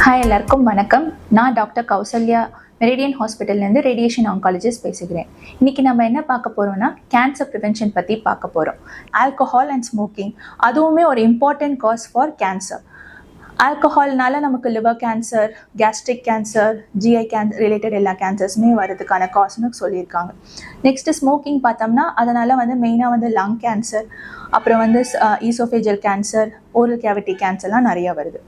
Hi, எல்லாருக்கும் வணக்கம். நான் டாக்டர் கௌசல்யா, மெரிடியன் ஹாஸ்பிட்டல்லேருந்து ரேடியேஷன் ஆங்காலஜிஸ்ட் பேசுகிறேன். இன்றைக்கி நம்ம என்ன பார்க்க போகிறோம்னா கேன்சர் ப்ரிவென்ஷன் பற்றி பார்க்க போகிறோம். ஆல்கஹால் அண்ட் ஸ்மோக்கிங் அதுவுமே ஒரு இம்பார்ட்டன்ட் காஸ் ஃபார் கேன்சர். ஆல்கஹால்னால நமக்கு liver cancer, gastric cancer, GI cancer related எல்லா கேன்சர்ஸுமே வரதுக்கான காசுன்னு சொல்லியிருக்காங்க. நெக்ஸ்ட்டு ஸ்மோக்கிங் பார்த்தோம்னா அதனால் மெயினாக லங் கேன்சர், அப்புறம் ஈசோஃபேஜியல் கேன்சர், ஓரல் கேவிட்டி கேன்சர்லாம் நிறையா வருது.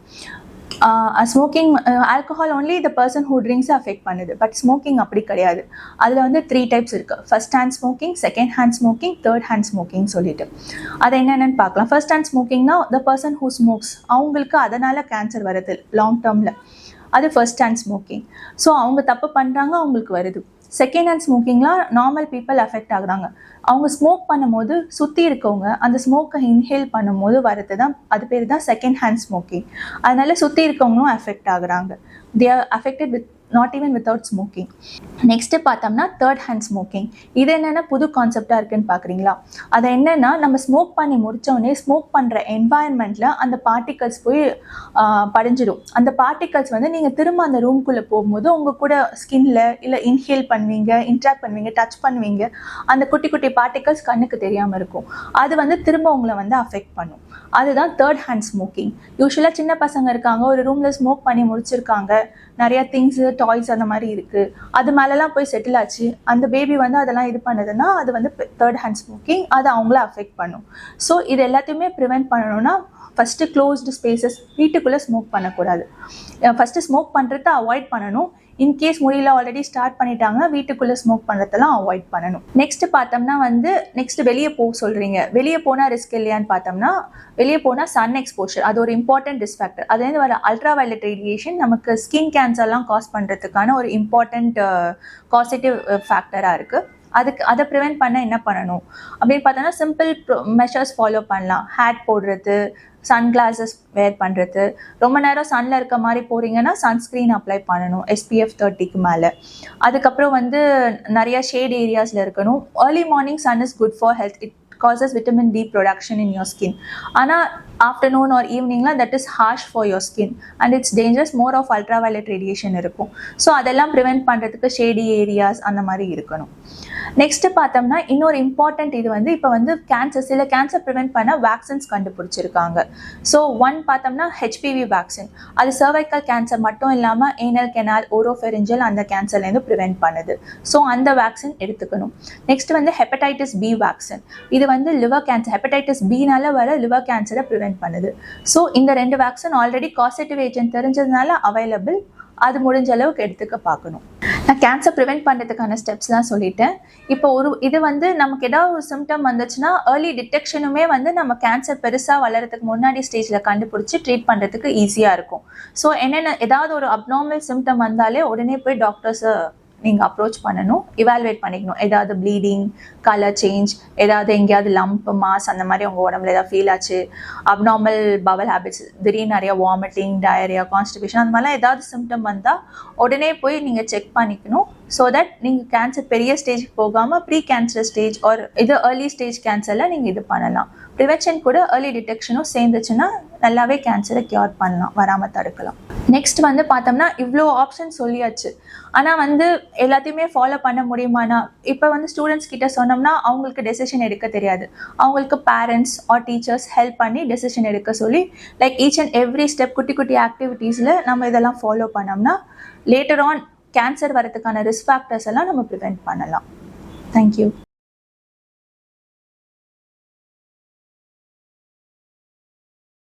Smoking alcohol only the person who ட்ரிங்க்ஸை அஃபெக்ட் பண்ணுது. பட் ஸ்மோக்கிங் அப்படி கிடையாது. அதில் 3 டைப்ஸ் இருக்குது. First hand smoking, second hand smoking, third hand smoking சொல்லிட்டு அதை என்னென்னு பார்க்கலாம். ஃபர்ஸ்ட் ஹேண்ட் ஸ்மோக்கிங்னா த பர்சன் ஹூ ஸ்மோக்ஸ், அவங்களுக்கு அதனால் கேன்சர் வருது லாங் டேர்மில். அது ஃபர்ஸ்ட் ஹேண்ட் ஸ்மோக்கிங். ஸோ அவங்க தப்பு பண்ணுறாங்க, அவங்களுக்கு வருது. செகண்ட் ஹேண்ட் ஸ்மோக்கிங்லாம் நார்மல் பீப்புள் அஃபெக்ட் ஆகுறாங்க. அவங்க ஸ்மோக் பண்ணும்போது சுற்றி இருக்கவங்க அந்த ஸ்மோக்கை இன்ஹேல் பண்ணும்போது வரது தான், அது பேர் தான் செகண்ட் ஹேண்ட் ஸ்மோக்கிங். அதனால சுற்றி இருக்கவங்களும் அஃபெக்ட் ஆகுறாங்க. They are affected with not even without smoking. Next பார்த்தோம்னா தேர்ட் ஹேண்ட் ஸ்மோக்கிங். இது என்னென்னா புது கான்செப்டாக இருக்குன்னு பார்க்குறீங்களா? அது என்னென்னா, நம்ம ஸ்மோக் பண்ணி முடித்தோடனே ஸ்மோக் பண்ணுற என்வாயன்மெண்ட்டில் அந்த பார்ட்டிகல்ஸ் போய் படிஞ்சிடும். அந்த பார்ட்டிகல்ஸ் நீங்கள் திரும்ப அந்த ரூம்குள்ளே போகும்போது உங்கள் கூட ஸ்கின்ல இல்லை இன்ஹேல் பண்ணுவீங்க, இன்ட்ராக்ட் பண்ணுவீங்க, டச் பண்ணுவீங்க. அந்த குட்டி குட்டி பார்ட்டிகல்ஸ் கண்ணுக்கு தெரியாமல் இருக்கும். அது திரும்ப உங்களை அஃபெக்ட் பண்ணும். அதுதான் தேர்ட் ஹேண்ட் ஸ்மோக்கிங். யூஸ்வலாக சின்ன பசங்க இருக்காங்க, ஒரு ரூமில் ஸ்மோக் பண்ணி முடிச்சிருக்காங்க, நிறையா திங்ஸு, டாய்ஸ் அந்த மாதிரி இருக்குது, அது மேலெலாம் போய் செட்டில் ஆச்சு, அந்த பேபி அதெல்லாம் இது பண்ணுதுன்னா அது தேர்ட் ஹேண்ட் ஸ்மோக்கிங். அது அவங்கள அஃபெக்ட் பண்ணும். ஸோ இது எல்லாத்தையுமே ப்ரிவெண்ட் பண்ணணும்னா ஃபஸ்ட்டு க்ளோஸ்டு ஸ்பேசஸ், வீட்டுக்குள்ளே ஸ்மோக் பண்ணக்கூடாது. ஃபஸ்ட்டு ஸ்மோக் பண்ணுறத அவாய்ட் பண்ணணும். இன்கேஸ் முடியல, ஆல்ரெடி ஸ்டார்ட் பண்ணிட்டாங்க, வீட்டுக்குள்ளே ஸ்மோக் பண்ணுறதெல்லாம் அவாய்ட் பண்ணணும். நெக்ஸ்ட்டு பார்த்தோம்னா நெக்ஸ்ட் வெளியே போக சொல்கிறீங்க. வெளியே போனால் ரிஸ்க் இல்லையான்னு பார்த்தோம்னா, வெளியே போனால் சன் எக்ஸ்போஷர் அது ஒரு இம்பார்ட்டன்ட் ரிஸ்க் ஃபேக்டர். அதுலேருந்து வர அல்ட்ரா வயலட் ரேடியேஷன் நமக்கு ஸ்கின் கேன்சர்லாம் காஸ் பண்ணுறதுக்கான ஒரு இம்பார்ட்டண்ட் காசிட்டிவ் ஃபேக்டராக இருக்குது. அதை ப்ரிவெண்ட் பண்ண என்ன பண்ணணும் அப்படின்னு பார்த்தோன்னா, சிம்பிள் மெஷர்ஸ் ஃபாலோ பண்ணலாம். ஹேட் போடுறது, சன்கிளாஸஸ் வேர் பண்ணுறது, ரொம்ப நேரம் சன்னில் இருக்க மாதிரி போகிறீங்கன்னா சன்ஸ்க்ரீன் அப்ளை பண்ணணும் SPF 30க்கு மேலே. அதுக்கப்புறம் நிறையா ஷேட் ஏரியாஸில் இருக்கணும். Early morning sun is good for health. It causes vitamin D production in your skin. ஆனால் afternoon or eveningல that is harsh for your skin and it's dangerous. more of ultraviolet radiation இருக்கும். So அதெல்லாம் prevent பண்ணுறதுக்கு shady areas அந்த மாதிரி இருக்கணும். Next பார்த்தோம்னா இன்னொரு important இது இப்போ சில கேன்சர் ப்ரிவெண்ட் பண்ண வேக்சின்ஸ் கண்டுபிடிச்சிருக்காங்க. ஸோ பார்த்தோம்னா HPV வேக்சின். அது சர்வைக்கல் கேன்சர் மட்டும் இல்லாமல் ஏனல் கெனால், ஓரோஃபெரிஞ்சல் அந்த கேன்சர்லேருந்து ப்ரிவெண்ட் பண்ணுது. ஸோ அந்த வேக்சின் எடுத்துக்கணும். Next hepatitis B vaccine. இது லிவர் கேன்சர், ஹெப்படைட்டிஸ் Bனால வர லிவர் கேன்சரை ப்ரிவெண்ட் பண்ணுது. ஸோ இந்த 2 வேக்சின் ஆல்ரெடி காசேட்டிவ் ஏஜென்ட் தெரிஞ்சதுனால அவைலபிள். அது முடிஞ்ச அளவுக்கு எடுத்துக்க பார்க்கணும். நான் கேன்சர் ப்ரிவெண்ட் பண்ணுறதுக்கான ஸ்டெப்ஸ்லாம் சொல்லிட்டேன். இப்போ இது நமக்கு ஏதாவது ஒரு சிம்டம் வந்துச்சுன்னா ஏர்லி டிடெக்ஷனுமே நம்ம கேன்சர் பெருசாக வளர்கிறதுக்கு முன்னாடி ஸ்டேஜில் கண்டுபிடிச்சி ட்ரீட் பண்ணுறதுக்கு ஈஸியாக இருக்கும். ஸோ ஏதாவது ஒரு அப்நார்மல் சிம்டம் வந்தாலே உடனே போய் டாக்டர்ஸை நீங்கள் அப்ரோச் பண்ணணும், இவாலுவேட் பண்ணிக்கணும். ஏதாவது ப்ளீடிங், கலர் சேஞ்ச், ஏதாவது எங்கேயாவது லம்ப், மாஸ் அந்த மாதிரி உங்கள் உடம்புல ஏதாவது ஃபீல் ஆச்சு, அப்நார்மல் பவல் ஹேபிட்ஸ், திடீர்னு நிறையா வாமிட்டிங், டயரியா, கான்ஸ்டிபேஷன் அந்த மாதிரிலாம் ஏதாவது சிம்டம் வந்தால் உடனே போய் நீங்கள் செக் பண்ணிக்கணும். ஸோ தட் நீங்கள் கேன்சர் பெரிய ஸ்டேஜுக்கு போகாமல் pre cancer stage or early stage கேன்சரில் நீங்கள் இது பண்ணலாம். ப்ரிவென்ஷன் கூட ஏர்லி டிடெக்ஷனும் சேர்ந்துச்சுன்னா நல்லாவே கேன்சரை க்யூர் பண்ணலாம், வராமல் தடுக்கலாம். நெக்ஸ்ட் பார்த்தோம்னா இவ்வளோ ஆப்ஷன் சொல்லியாச்சு. ஆனால் எல்லாத்தையுமே ஃபாலோ பண்ண முடியுமானா, இப்போ ஸ்டூடெண்ட்ஸ் கிட்ட சொன்னோம்னா அவங்களுக்கு டெசிஷன் எடுக்க தெரியாது. அவங்களுக்கு பேரண்ட்ஸ் ஆர் டீச்சர்ஸ் ஹெல்ப் பண்ணி டெசிஷன் எடுக்க சொல்லி ஈச் அண்ட் எவ்ரி ஸ்டெப் குட்டி குட்டி ஆக்டிவிட்டீஸில் நம்ம இதெல்லாம் ஃபாலோ பண்ணோம்னா லேட்டர் ஆன் கேன்சர் வரதுக்கான ரிஸ்க் ஃபேக்டர்ஸ் எல்லாம் நம்ம ப்ரிவெண்ட் பண்ணலாம். தேங்க்யூ.